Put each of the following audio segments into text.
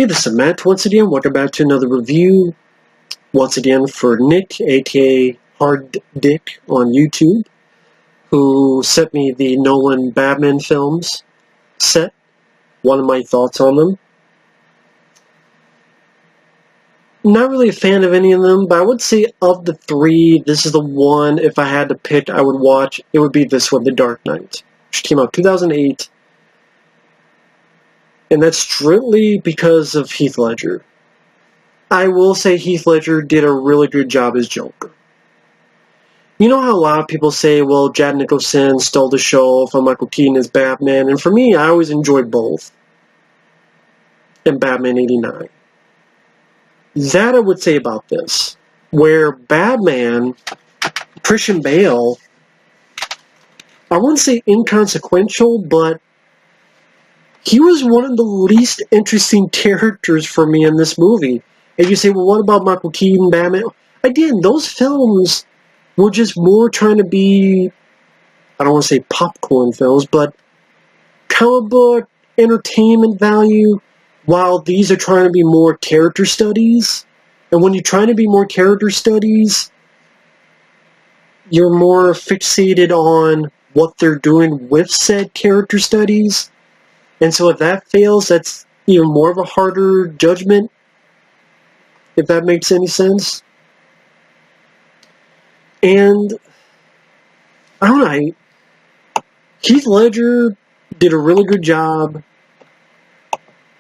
Hey, this is Matt once again. Welcome back to another review. Once again for Nick, aka Hard Dick on YouTube, who sent me the Nolan Batman films set. One of my thoughts on them. Not really a fan of any of them, but I would say of the three, this is the one, if I had to pick, I would watch. It would be this one, The Dark Knight, which came out 2008. And that's strictly because of Heath Ledger. I will say Heath Ledger did a really good job as Joker. You know how a lot of people say, well, Jack Nicholson stole the show from Michael Caine as Batman, and for me, I always enjoyed both. And Batman 89. That I would say about this. Where Batman, Christian Bale, I wouldn't say inconsequential, but he was one of the least interesting characters for me in this movie. And you say, well, what about Michael Caine, Batman? Again, those films were just more trying to be, I don't want to say popcorn films, but comic book, entertainment value, while these are trying to be more character studies. And when you're trying to be more character studies, you're more fixated on what they're doing with said character studies. And so if that fails, that's even more of a harder judgment, if that makes any sense. And, I don't know, Heath Ledger did a really good job.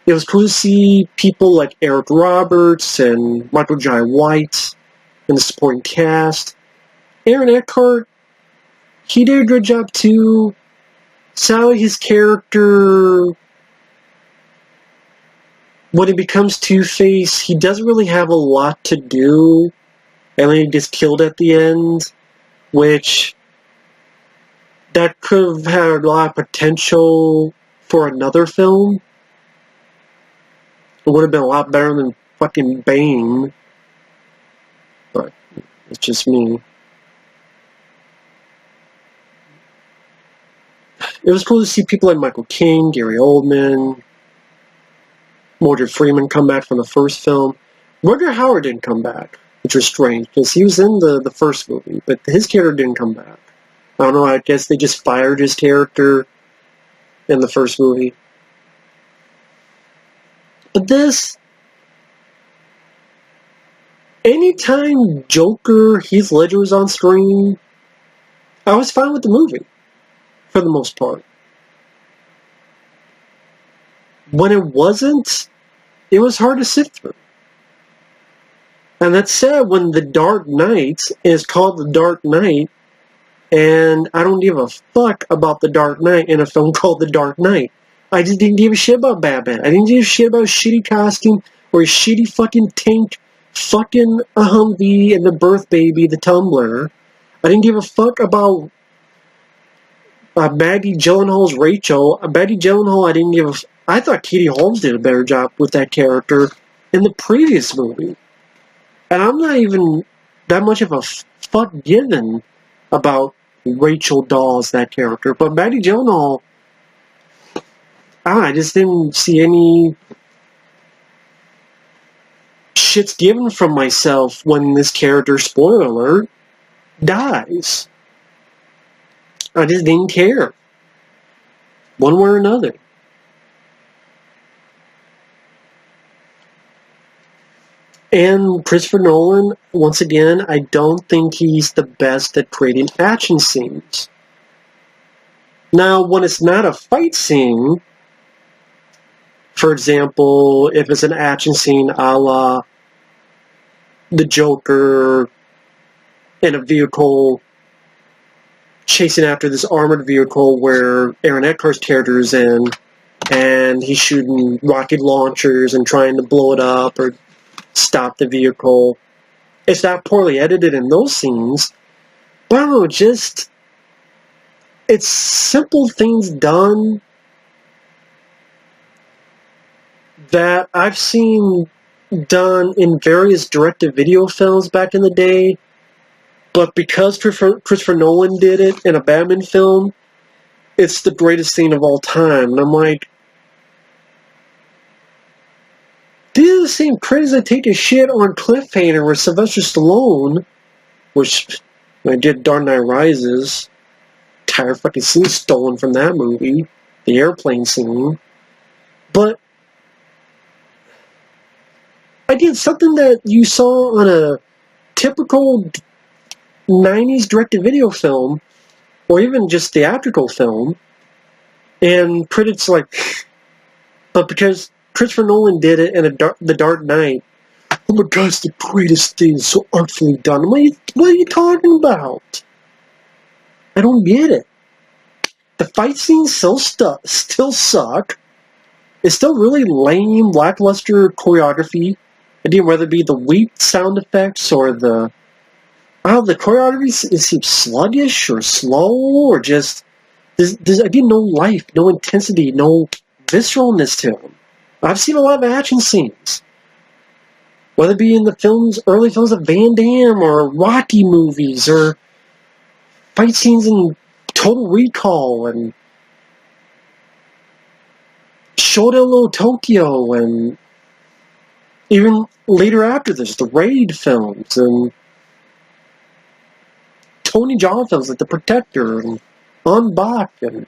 It was cool to see people like Eric Roberts and Michael Jai White in the supporting cast. Aaron Eckhart, he did a good job too. Sadly, his character, when he becomes Two-Face, he doesn't really have a lot to do, and then he gets killed at the end, which, that could have had a lot of potential for another film. It would have been a lot better than fucking Bane, but it's just me. It was cool to see people like Michael Caine, Gary Oldman, Morgan Freeman come back from the first film. Roger Howard didn't come back, which was strange, because he was in the first movie, but his character didn't come back. I don't know, I guess they just fired his character in the first movie. But this, anytime Joker, Heath Ledger was on screen, I was fine with the movie. For the most part. When it wasn't, it was hard to sift through. And that said, when The Dark Knight is called The Dark Knight, and I don't give a fuck about The Dark Knight in a film called The Dark Knight. I just didn't give a shit about Batman. I didn't give a shit about a shitty costume, or a shitty fucking tank, fucking a Humvee, and the birth baby, the tumbler. I didn't give a fuck about Maggie Gyllenhaal's Rachel. Maggie Gyllenhaal, I didn't give a... I thought Katie Holmes did a better job with that character in the previous movie. And I'm not even that much of a fuck given about Rachel Dawes, that character. But Maggie Gyllenhaal, I just didn't see any shits given from myself when this character, spoiler alert, dies. I just didn't care. One way or another. And Christopher Nolan, once again, I don't think he's the best at creating action scenes. Now, when it's not a fight scene, for example, if it's an action scene a la the Joker in a vehicle chasing after this armored vehicle where Aaron Eckhart's character is in, and he's shooting rocket launchers and trying to blow it up or stop the vehicle. It's not poorly edited in those scenes, but I don't know, just, it's simple things done that I've seen done in various direct-to-video films back in the day. But because Christopher Nolan did it in a Batman film, it's the greatest scene of all time. And I'm like, the same critics that take a shit on Cliffhanger with Sylvester Stallone, which I did Dark Knight Rises, entire fucking scene stolen from that movie, the airplane scene. But again, something that you saw on a typical 90s direct-to-video film, or even just theatrical film, and critics like, but because Christopher Nolan did it in The Dark Knight, oh my god, it's the greatest thing, so artfully done. What are you talking about? I don't get it. The fight scenes still suck. It's still really lame, lackluster choreography. Again, whether it be the weak sound effects or the choreography seems sluggish or slow or just there's again no life, no intensity, no visceralness to them. I've seen a lot of action scenes, whether it be in the early films of Van Damme or Rocky movies or fight scenes in Total Recall and Shōdō Tokyo, and even later after this, the Raid films and Tony Jaa films like The Protector and On Bak and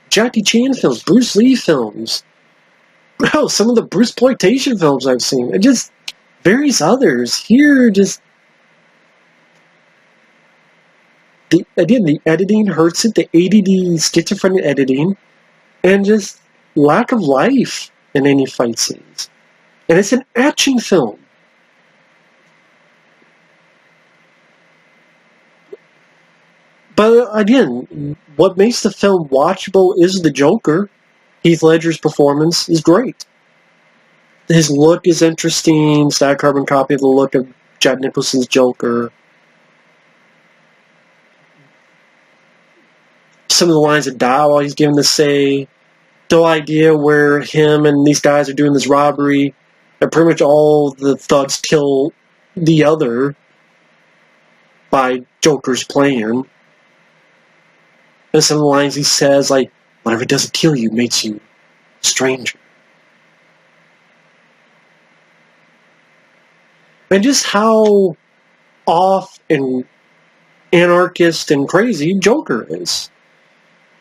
Jackie Chan films, Bruce Lee films. Bro, some of the Bruceploitation films I've seen, and just various others. Here, just the editing hurts it, the ADD schizophrenic editing, and just lack of life in any fight scenes. And it's an action film. But again, what makes the film watchable is the Joker. Heath Ledger's performance is great. His look is interesting. It's not a carbon copy of the look of Jack Nicholson's Joker. Some of the lines of dialogue he's given to say, the idea where him and these guys are doing this robbery, and pretty much all the thugs kill the other by Joker's plan. And some of the lines he says, like, whatever doesn't kill you makes you a stranger. And just how off and anarchist and crazy Joker is.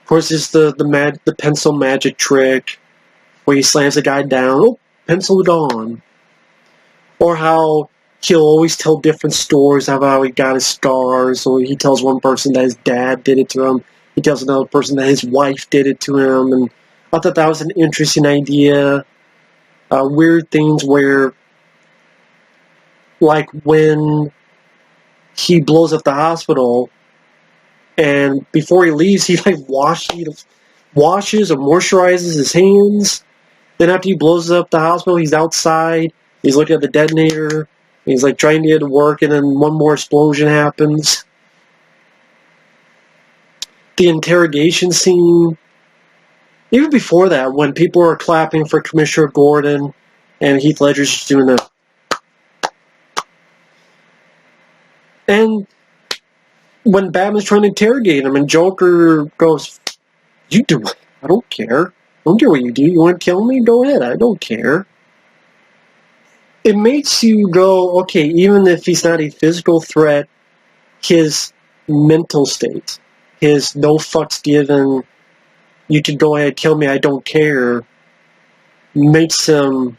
Of course, there's the pencil magic trick where he slams a guy down, oh, pencil gone. Or how he'll always tell different stories of how he got his scars. So he tells one person that his dad did it to him. He tells another person that his wife did it to him. And I thought that was an interesting idea. Weird things where, like when he blows up the hospital, and before he leaves, he like washes or moisturizes his hands. Then after he blows up the hospital, he's outside. He's looking at the detonator. He's like trying to get it to work, and then one more explosion happens. The interrogation scene. Even before that, when people are clapping for Commissioner Gordon, and Heath Ledger's just doing the... And when Batman's trying to interrogate him, and Joker goes, you do it. I don't care. I don't care what you do. You want to kill me? Go ahead. I don't care. It makes you go, okay, even if he's not a physical threat, his mental state, his no fucks given, you can go ahead, kill me, I don't care, makes him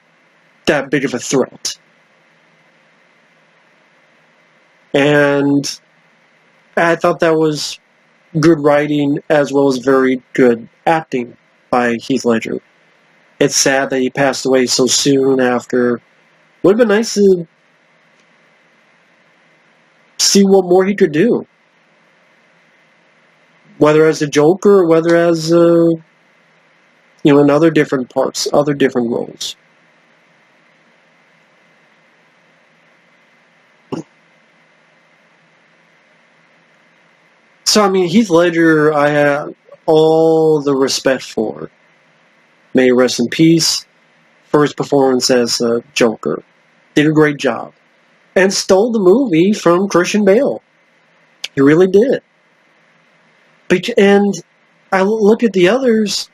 that big of a threat. And I thought that was good writing as well as very good acting by Heath Ledger. It's sad that he passed away so soon after. Would have been nice to see what more he could do. Whether as a Joker or whether as, in other different parts, other different roles. So, I mean, Heath Ledger, I have all the respect for. May he rest in peace. For his performance as Joker. Did a great job. And stole the movie from Christian Bale. He really did. And I look at the others.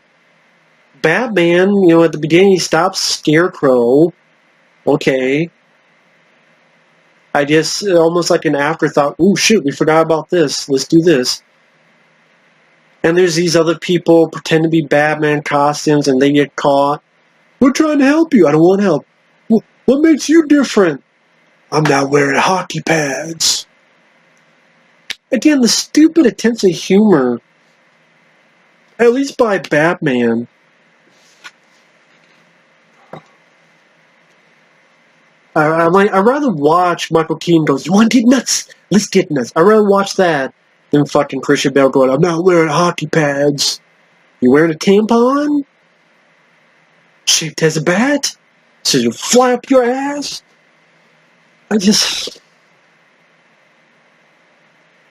Batman, at the beginning he stops Scarecrow. Okay. I just, almost like an afterthought, ooh, shit, we forgot about this. Let's do this. And there's these other people pretend to be Batman costumes and they get caught. We're trying to help you. I don't want help. What makes you different? I'm not wearing hockey pads. Again, the stupid attempts at humor, at least by Batman. I'd rather watch Michael Caine goes, you want to get nuts? Let's get nuts. I'd rather watch that than fucking Christian Bale going, I'm not wearing hockey pads. You wearing a tampon? Shaped as a bat? So you fly up your ass?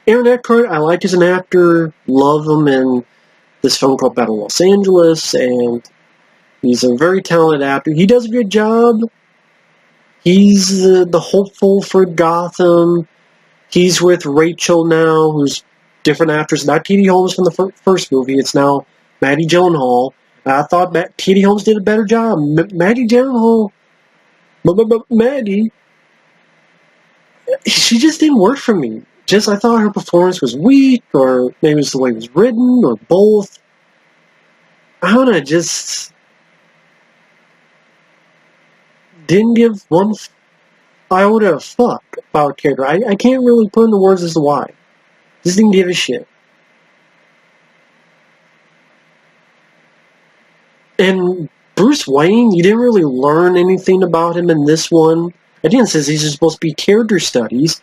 Aaron Eckhart, I like as an actor. Love him in this film called Battle of Los Angeles. And he's a very talented actor. He does a good job. He's the hopeful for Gotham. He's with Rachel now, who's different actress. Not Katie Holmes from the first movie. It's now Maggie Gyllenhaal. I thought Katie Holmes did a better job. Maggie Gyllenhaal, Maggie, she just didn't work for me. I thought her performance was weak, or maybe it was the way it was written, or both. I don't know, just didn't give one iota of fuck about character. I can't really put into words as to why. Just didn't give a shit. And Bruce Wayne, you didn't really learn anything about him in this one. Again, since these are supposed to be character studies,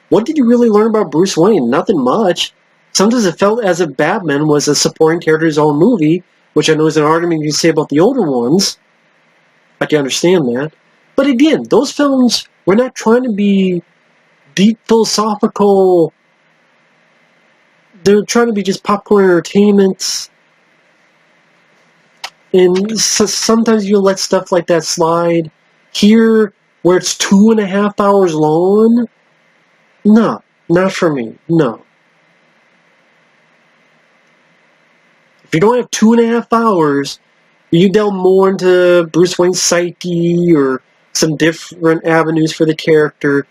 what did you really learn about Bruce Wayne? Nothing much. Sometimes it felt as if Batman was a supporting character in his own movie, which I know is an argument you can say about the older ones. I can understand that. But again, those films were not trying to be deep philosophical. They're trying to be just popcorn entertainment. And so sometimes you let stuff like that slide. Here, where it's 2.5 hours long, no, not for me, no. If you don't have 2.5 hours, you delve more into Bruce Wayne's psyche or some different avenues for the character.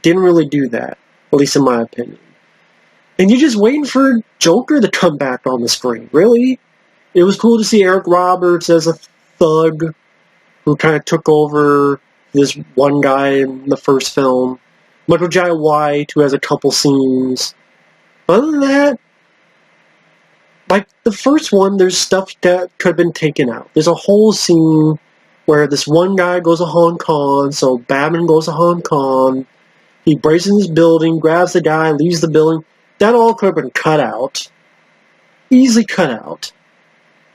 Didn't really do that, at least in my opinion. And you're just waiting for Joker to come back on the screen, really? It was cool to see Eric Roberts as a thug who kind of took over this one guy in the first film. Michael Jai White, who has a couple scenes. Other than that, like the first one, there's stuff that could have been taken out. There's a whole scene where this one guy goes to Hong Kong, so Batman goes to Hong Kong. He breaks in this building, grabs the guy, leaves the building. That all could have been cut out. Easily cut out.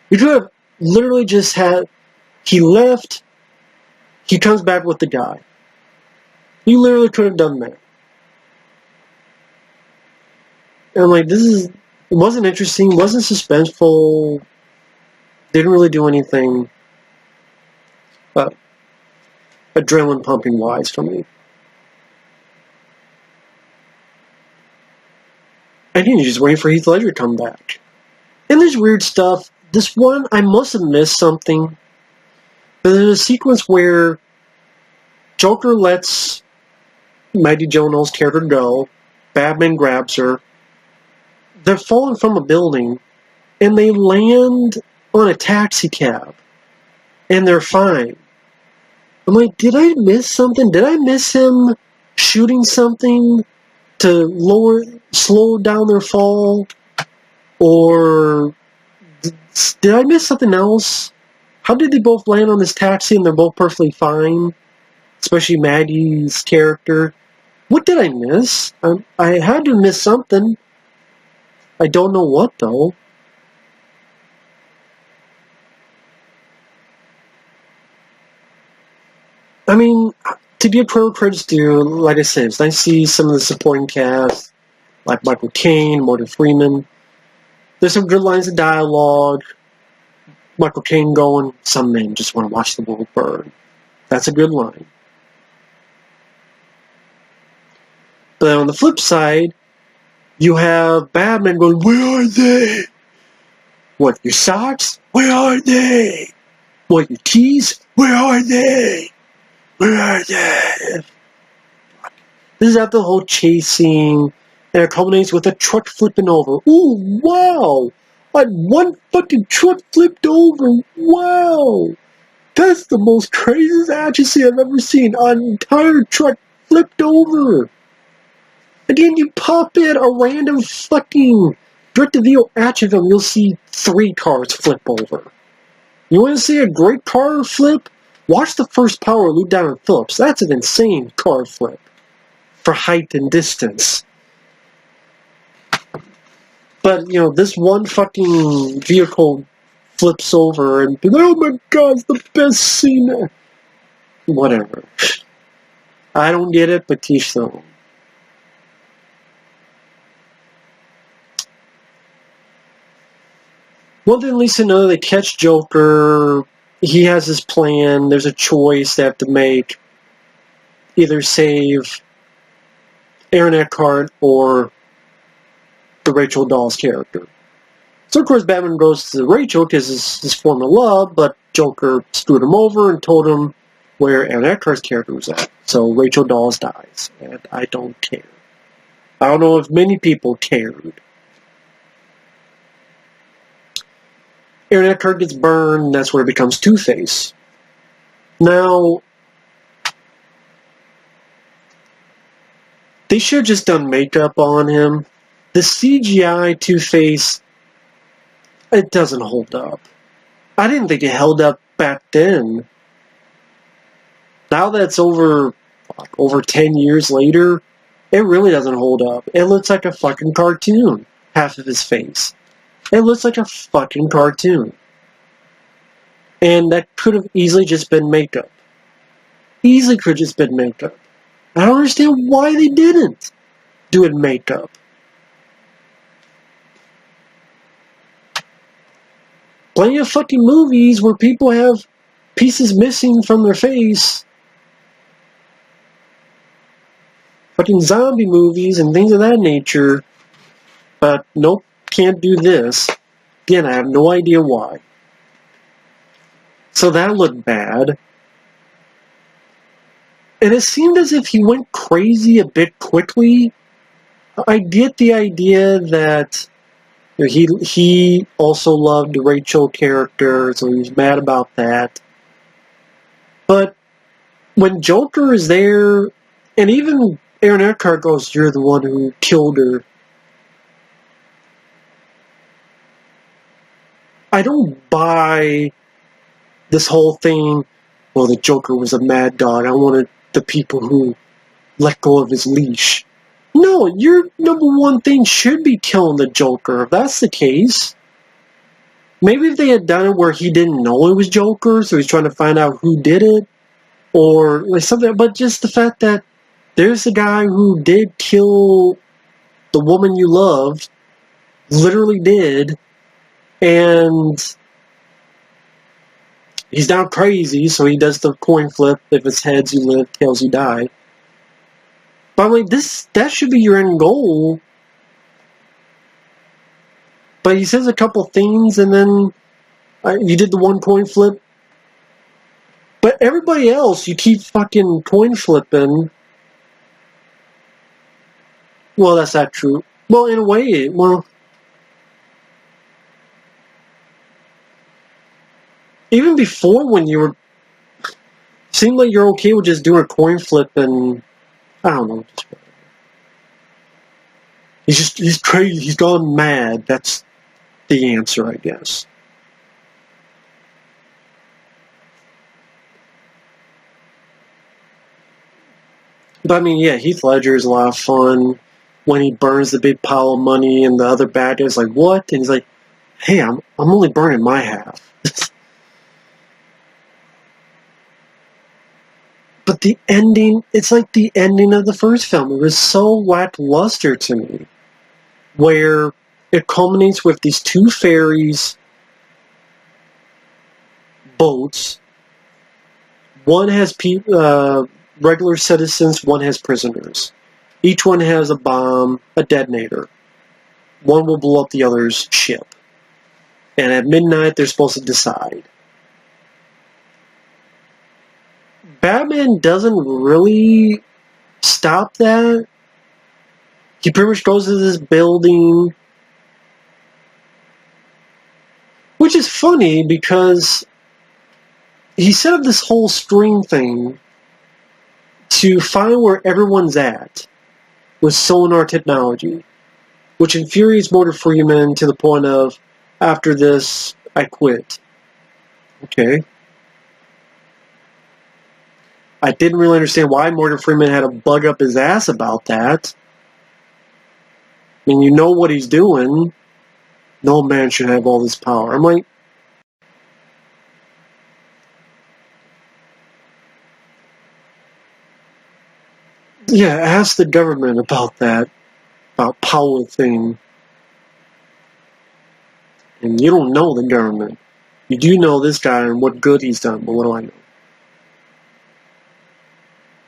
You could have literally just had, he left, he comes back with the guy. You literally could have done that. And like, it wasn't interesting, wasn't suspenseful, didn't really do anything adrenaline pumping wise for me. Again, you're just waiting for Heath Ledger to come back. And there's weird stuff. This one, I must have missed something. But there's a sequence where Joker lets Maggie Gyllenhaal's character go. Batman grabs her. They're falling from a building, and they land on a taxi cab. And they're fine. I'm like, did I miss something? Did I miss him shooting something to slow down their fall? Or did I miss something else? How did they both land on this taxi and they're both perfectly fine? Especially Maggie's character. What did I miss? I had to miss something. I don't know what, though. I mean, to give credits due, like I said, it's nice to see some of the supporting cast, like Michael Caine, Morgan Freeman. There's some good lines of dialogue. Michael Caine going, some men just want to watch the world burn. That's a good line. But then on the flip side, you have Batman going, where are they? What, your socks? Where are they? What, your keys? Where are they? This is after the whole chase scene, and it culminates with a truck flipping over. Ooh, wow! I had one fucking truck flipped over. Wow! That's the most craziest action scene I've ever seen. An entire truck flipped over. Again, you pop in a random fucking direct-to-video action film, you'll see 3 cars flip over. You want to see a great car flip? Watch the first Power Loop Down in Phillips. That's an insane car flip for height and distance. But, you know, this one fucking vehicle flips over and, oh my god, it's the best scene. Whatever. I don't get it, but teach their own. One thing at least to know, they catch Joker. He has his plan. There's a choice they have to make. Either save Aaron Eckhart or the Rachel Dawes character. So, of course, Batman goes to Rachel because it's his former love, but Joker screwed him over and told him where Aaron Eckhart's character was at. So, Rachel Dawes dies, and I don't care. I don't know if many people cared. Aaron Eckhart gets burned, and that's where it becomes Two-Face. Now, they should have just done makeup on him. The CGI Two-Face, it doesn't hold up. I didn't think it held up back then. Now that it's over 10 years later, it really doesn't hold up. It looks like a fucking cartoon, half of his face. It looks like a fucking cartoon. And that could have easily just been makeup. Easily could have just been makeup. I don't understand why they didn't do it makeup. Plenty of fucking movies where people have pieces missing from their face. Fucking zombie movies and things of that nature. But nope. Can't do this. Again, I have no idea why. So that looked bad. And it seemed as if he went crazy a bit quickly. I get the idea that he also loved the Rachel character, so he was mad about that. But when Joker is there, and even Aaron Eckhart goes, "You're the one who killed her." I don't buy this whole thing, well, the Joker was a mad dog. I wanted the people who let go of his leash. No, your number one thing should be killing the Joker, if that's the case. Maybe if they had done it where he didn't know it was Joker, so he's trying to find out who did it, or like something, but just the fact that there's a guy who did kill the woman you loved, literally did, and he's now crazy, so he does the coin flip. If it's heads, you live, tails, you die. But I'm like, that should be your end goal. But he says a couple things, and then you did the one coin flip. But everybody else, you keep fucking coin flipping. Well, that's not true. Well, in a way, even before when you were, seemed like you're okay with just doing a coin flip and, I don't know. He's crazy, he's gone mad. That's the answer, I guess. But I mean, yeah, Heath Ledger is a lot of fun. When he burns the big pile of money and the other bad guy's like, what? And he's like, hey, I'm only burning my half. But the ending, it's like the ending of the first film. It was so lackluster to me. Where it culminates with these two ferries, boats. One has regular citizens, one has prisoners. Each one has a bomb, a detonator. One will blow up the other's ship. And at midnight, they're supposed to decide. Batman doesn't really stop that. He pretty much goes to this building, which is funny because he set up this whole screen thing to find where everyone's at with sonar technology, which infuriates Morgan Freeman to the point of, after this, I quit. Okay. I didn't really understand why Morgan Freeman had to bug up his ass about that. I mean, you know what he's doing. No man should have all this power. I'm like, yeah, ask the government about that, about power thing. And you don't know the government. You do know this guy and what good he's done, but what do I know?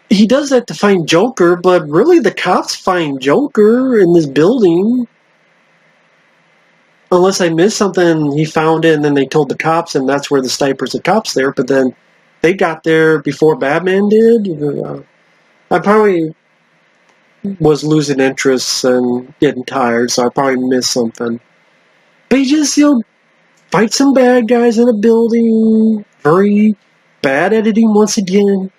He does that to find Joker, but really the cops find Joker in this building. Unless I missed something, he found it and then they told the cops, and that's where the snipers and cops there, but then they got there before Batman did. I probably was losing interest and getting tired, so I probably missed something. But he just, fight some bad guys in a building. Very bad editing once again.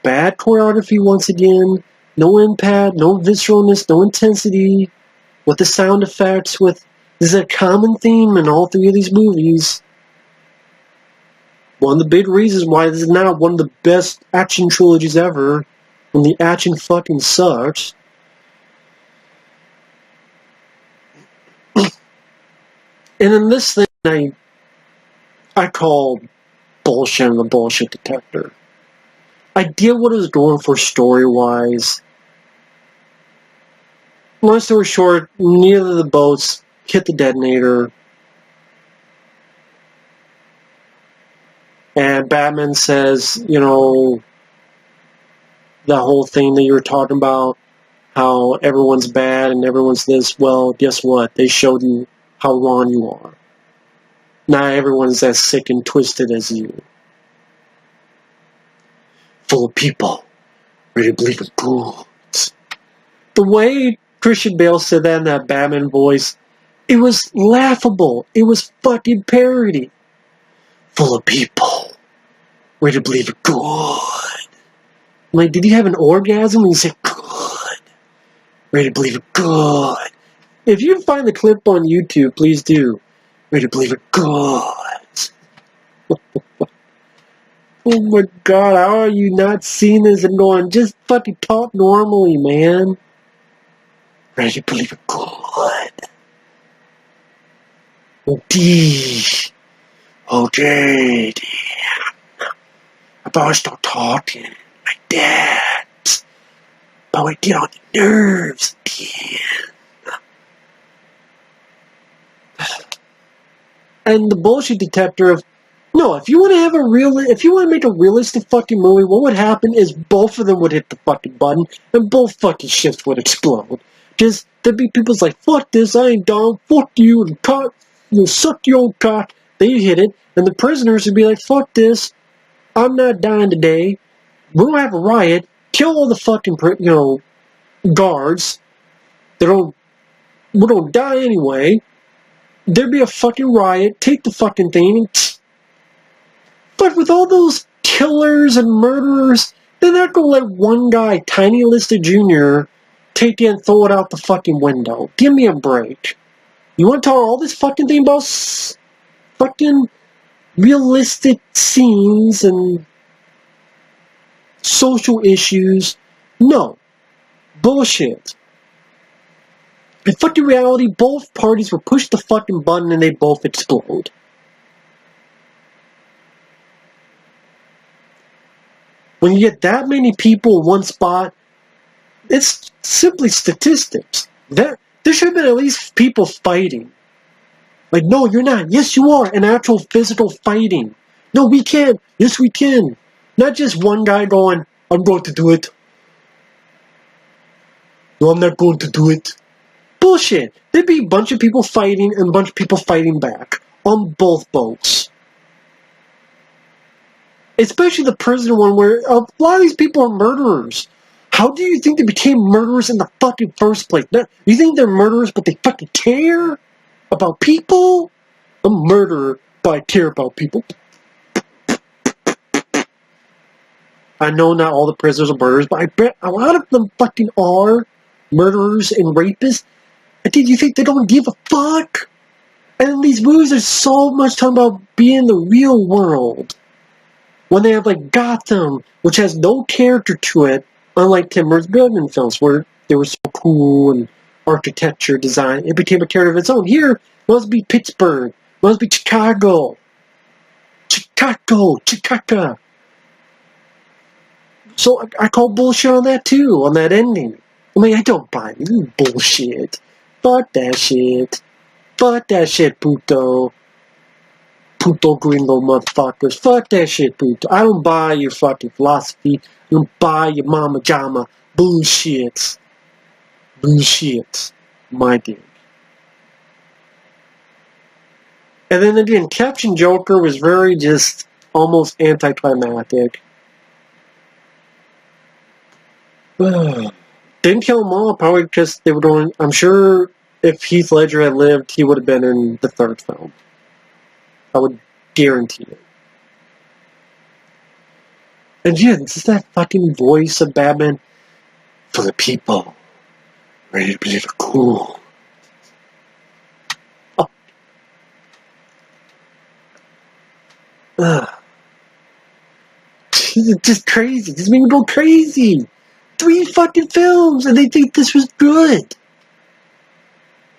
Bad choreography once again. No impact, no visceralness, no intensity. With the sound effects, this is a common theme in all three of these movies. One of the big reasons why this is not one of the best action trilogies ever, when the action fucking sucks. And in this thing, I call bullshit the bullshit detector. I get what it was going for story-wise. Long story short, neither of the boats hit the detonator. And Batman says, the whole thing that you were talking about, how everyone's bad and everyone's this, well, guess what? They showed you how wrong you are. Not everyone's as sick and twisted as you. Full of people ready to believe in ghouls. The way Christian Bale said that in that Batman voice, it was laughable. It was fucking parody. Full of people ready to believe in good. Like, did you have an orgasm when you said good? Ready to believe in good. If you can find the clip on YouTube, please do. Ready to believe in good. Oh my god, how are you not seeing this and going, just fucking talk normally, man? Ready to believe in good. Oh, D. Oh, J. I better start talking like that. But we get on your nerves again. And the bullshit detector of, no, if you want to make a realistic fucking movie, what would happen is both of them would hit the fucking button and both fucking ships would explode. Just, there'd be people's like, fuck this, I ain't down, fuck you, and cock, you suck your own cock. They hit it, and the prisoners would be like, fuck this, I'm not dying today, we don't have a riot, kill all the fucking, guards, we don't die anyway, there'd be a fucking riot, take the fucking thing, and but with all those killers and murderers, they're not gonna let one guy, Tiny Lister Jr., take it and throw it out the fucking window. Give me a break. You want to talk all this fucking thing about fucking realistic scenes and social issues? No. Bullshit. In fucking reality, both parties will push the fucking button and they both explode. When you get that many people in one spot, it's simply statistics. There should have been at least people fighting. Like, no, you're not. Yes, you are. An actual physical fighting. No, we can. Yes, we can. Not just one guy going, I'm going to do it. No, I'm not going to do it. Bullshit. There'd be a bunch of people fighting and a bunch of people fighting back. On both boats. Especially the prison one where a lot of these people are murderers. How do you think they became murderers in the fucking first place? You think they're murderers but they fucking care about people? I'm a murderer but I care about people. I know not all the prisoners are murderers, but I bet a lot of them fucking are murderers and rapists. And did you think they don't give a fuck? And in these movies, there's so much talking about being in the real world. When they have, like, Gotham, which has no character to it, unlike Tim Burton films, where they were so cool and architecture, design, it became a character of its own. Here, it must be Pittsburgh. It must be Chicago. Chicago. So I call bullshit on that too, on that ending. I mean, I don't buy it. Bullshit. Fuck that shit. Fuck that shit, puto. Puto gringo motherfuckers. Fuck that shit, puto. I don't buy your fucking philosophy. I don't buy your mama jama bullshit. Bullshit. My dude. And then again, Captain Joker was very just almost anticlimactic. Didn't kill them all, probably because they were doing. I'm sure if Heath Ledger had lived, he would have been in the third film. I would guarantee it. And yeah, it's just that fucking voice of Batman for the people, ready to be cool. Oh. It's just crazy. This made me go crazy. 3 fucking films, and they think this was good.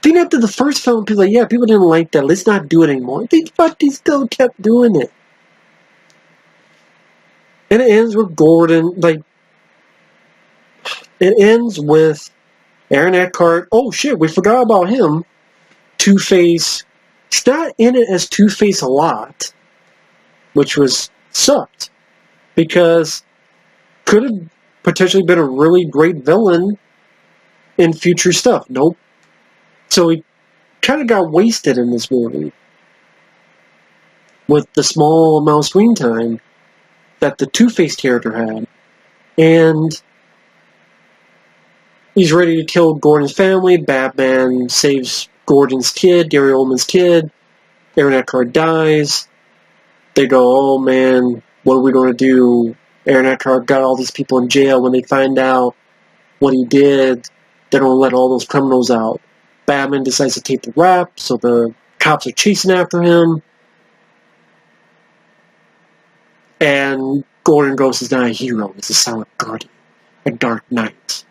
Then after the first film, people are like, yeah, people didn't like that. Let's not do it anymore. They fucking still kept doing it. And it ends with Gordon, like, it ends with Aaron Eckhart. Oh shit, we forgot about him. Two-Face. He's not in it as Two-Face a lot, which sucked. Because could have potentially been a really great villain in future stuff. Nope. So he kind of got wasted in this movie with the small amount of screen time that the Two-Face character had. And he's ready to kill Gordon's family. Batman saves Gordon's kid, Gary Oldman's kid. Aaron Eckhart dies. They go, oh man, what are we going to do? Aaron Eckhart got all these people in jail. When they find out what he did, they don't let all those criminals out. Batman decides to take the rap, so the cops are chasing after him. And Gordon goes, he's not a hero, he's a silent guardian. A dark knight.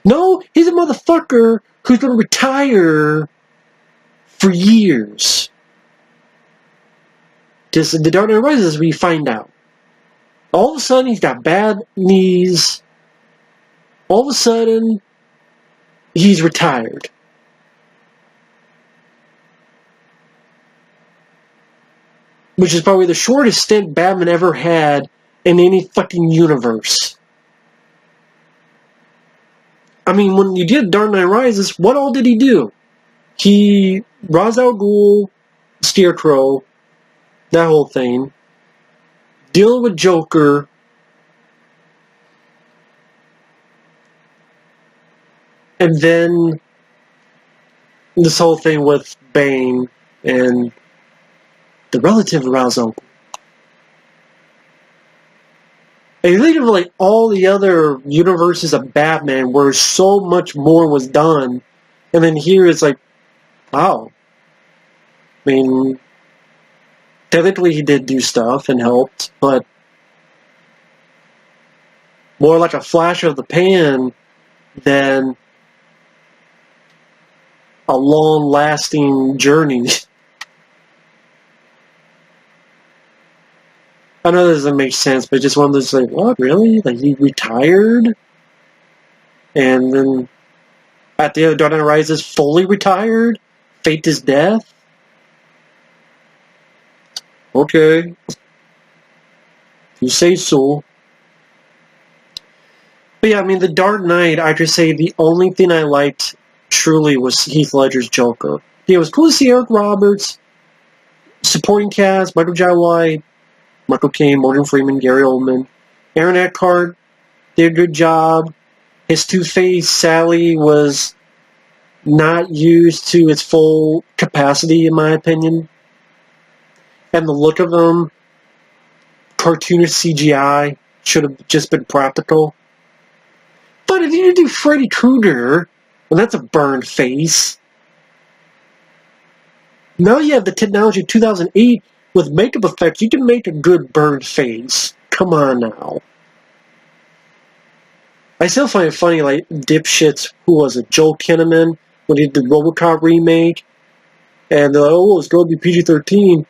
No, he's a motherfucker who's going to retire for years. Just in The Dark Knight Rises, we find out. All of a sudden, he's got bad knees. All of a sudden, he's retired. Which is probably the shortest stint Batman ever had in any fucking universe. I mean, when you did Dark Knight Rises, what all did he do? He, Ra's al Ghul, Scarecrow, that whole thing. Dealing with Joker. And then this whole thing with Bane and the relative Ra's al Ghul. And you think of like all the other universes of Batman where so much more was done. And then here it's like, wow. I mean, technically he did do stuff and helped, but more like a flash of the pan than a long-lasting journey. I know this doesn't make sense, but just one of those like, what, really? Like, he retired? And then at the end of Dark Knight Rises, fully retired? Faked his death? Okay. You say so. But yeah, I mean, The Dark Knight, I just say the only thing I liked truly was Heath Ledger's Joker. Yeah, it was cool to see Eric Roberts, supporting cast, Michael J. White, Michael Caine, Morgan Freeman, Gary Oldman. Aaron Eckhart did a good job. His Two-Face, Sally, was not used to its full capacity, in my opinion. And the look of him, cartoonish CGI, should have just been practical. But if you do Freddy Krueger, and that's a burned face, now you have the technology of 2008 with makeup effects, you can make a good burned face. Come on now. I still find it funny, like, dipshits, who was it, Joel Kinnaman, when he did the RoboCop remake, and they're like, oh, it's going to be PG-13.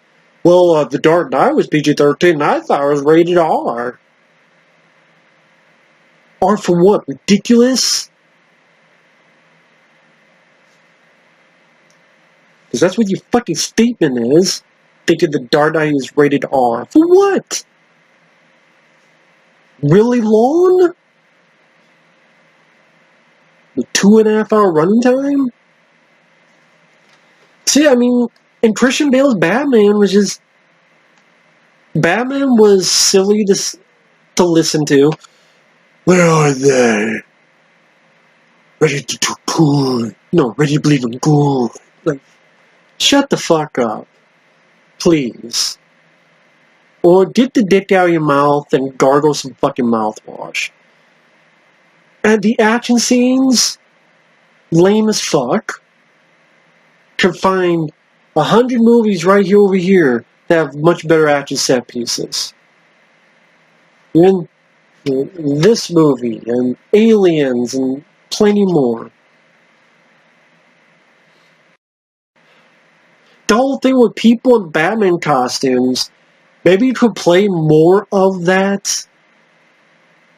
Well, The Dark Knight was PG-13, and I thought it was rated R. R for what? Ridiculous? Because that's what your fucking statement is. Thinking The Dark Knight is rated R. For what? Really long? With 2.5 hour running time? See, I mean, and Christian Bale's Batman was just... Batman was silly to listen to. Where are they? Ready to do good. No, ready to believe in good. Like, shut the fuck up. Please. Or get the dick out of your mouth and gargle some fucking mouthwash. And the action scenes, lame as fuck. Could find 100 movies right here over here that have much better action set pieces. Even this movie, and Aliens, and plenty more. The whole thing with people in Batman costumes, maybe you could play more of that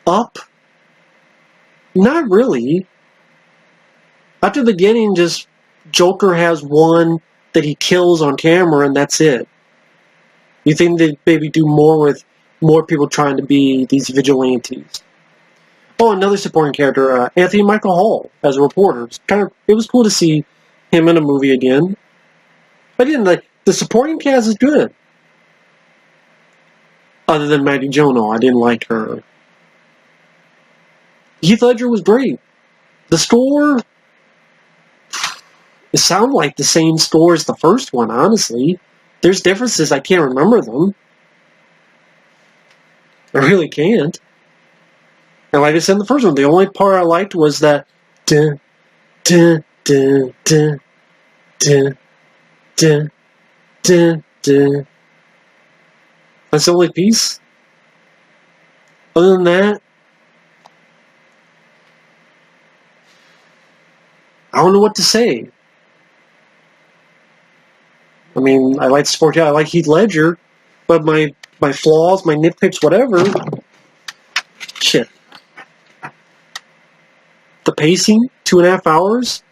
up. Not really. At the beginning, just Joker has one that he kills on camera, and that's it. You think they'd maybe do more with more people trying to be these vigilantes? Oh, another supporting character, Anthony Michael Hall, as a reporter. It was cool to see him in a movie again. But the supporting cast is good. Other than Maggie Gyllenhaal, I didn't like her. Heath Ledger was great. The score, it sounded like the same score as the first one, honestly. There's differences, I can't remember them. I really can't. And like I said in the first one, the only part I liked was that dun, dun, dun, dun, dun, dun, dun, dun. That's the only piece. Other than that, I don't know what to say. I mean, I like sport, yeah, I like Heath Ledger, but my flaws, my nitpicks, whatever, shit. The pacing, 2.5 hours.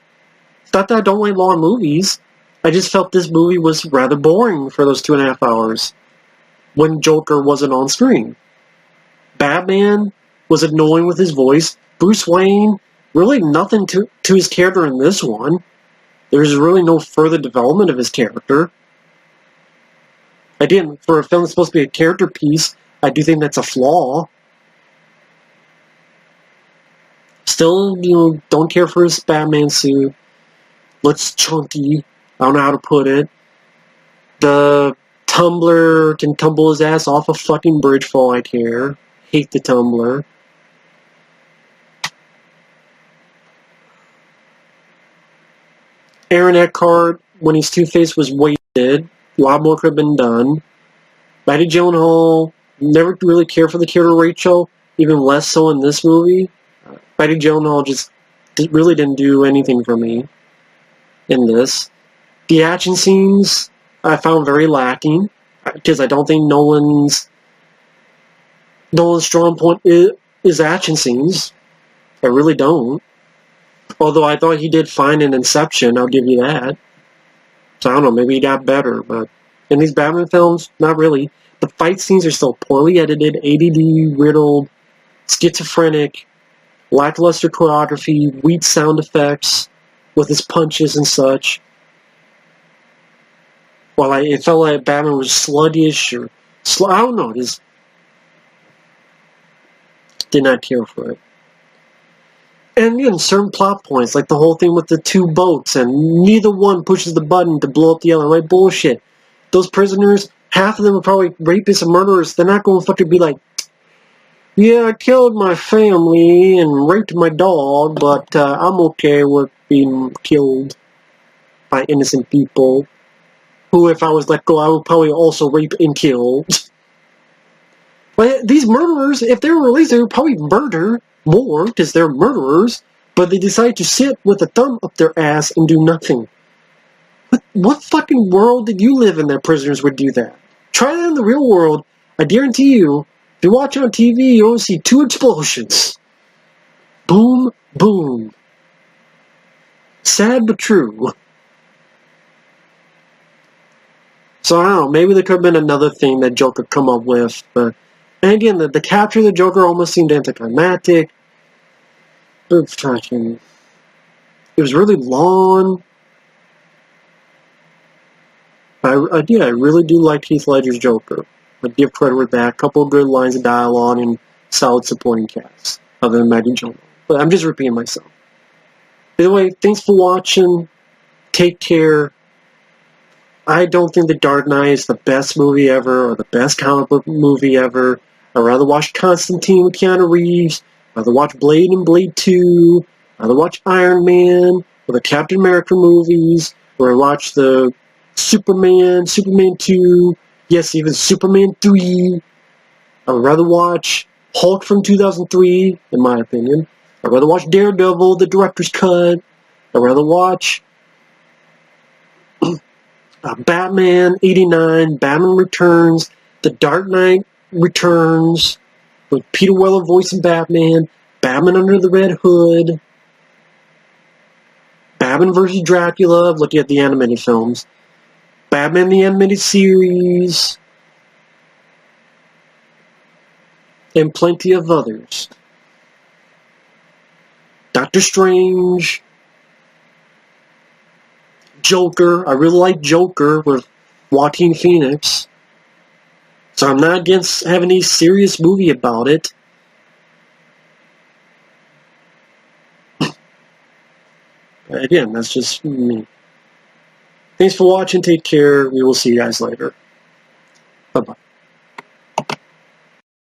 It's not that I don't like long movies. I just felt this movie was rather boring for those 2.5 hours when Joker wasn't on screen. Batman was annoying with his voice. Bruce Wayne, really nothing to his character in this one. There's really no further development of his character. Again, for a film that's supposed to be a character piece, I do think that's a flaw. Still, don't care for his Batman suit. Looks chunky. I don't know how to put it. The tumbler can tumble his ass off a fucking bridge for all I care. Hate the tumbler. Aaron Eckhart, when he's Two-Face, was wasted. A lot more could have been done. Maggie Gyllenhaal, never really cared for the character Rachel, even less so in this movie. Maggie Gyllenhaal just really didn't do anything for me in this. The action scenes I found very lacking, because I don't think Nolan's strong point is action scenes. I really don't. Although I thought he did fine in Inception, I'll give you that. So I don't know, maybe he got better, but in these Batman films, not really. The fight scenes are still poorly edited, ADD, riddled, schizophrenic, lackluster choreography, weak sound effects with his punches and such. While it felt like Batman was sluggish or I don't know, just did not care for it. And again, certain plot points, like the whole thing with the two boats, and neither one pushes the button to blow up the other. Like, bullshit. Those prisoners, half of them are probably rapists and murderers. They're not going to fucking be like, yeah, I killed my family and raped my dog, but I'm okay with being killed by innocent people, who, if I was let go, I would probably also rape and kill. But these murderers, if they were released, they would probably murder more, because they're murderers, but they decide to sit with a thumb up their ass and do nothing. What fucking world did you live in that prisoners would do that? Try that in the real world. I guarantee you, if you watch on TV, you only see 2 explosions. Boom, boom. Sad but true. So I don't know, maybe there could have been another thing that Joker come up with, but... And again, the capture of the Joker almost seemed anticlimactic. It was really long. I really do like Heath Ledger's Joker. I give credit with that. A couple of good lines of dialogue and solid supporting cast, other than Maggie Gyllenhaal. But I'm just repeating myself. Anyway, thanks for watching. Take care. I don't think The Dark Knight is the best movie ever, or the best comic book movie ever. I'd rather watch Constantine with Keanu Reeves. I'd rather watch Blade and Blade 2. I'd rather watch Iron Man, or the Captain America movies, or I watch the Superman 2, yes, even Superman 3. I would rather watch Hulk from 2003, in my opinion. I'd rather watch Daredevil, the director's cut. I'd rather watch Batman 89, Batman Returns, The Dark Knight Returns, with Peter Weller voicing Batman, Batman Under the Red Hood, Batman vs. Dracula, looking at the animated films, Batman the Animated Series, and plenty of others. Doctor Strange, Joker. I really like Joker with Joaquin Phoenix. So I'm not against having a serious movie about it. Again, that's just me. Thanks for watching. Take care. We will see you guys later. Bye-bye.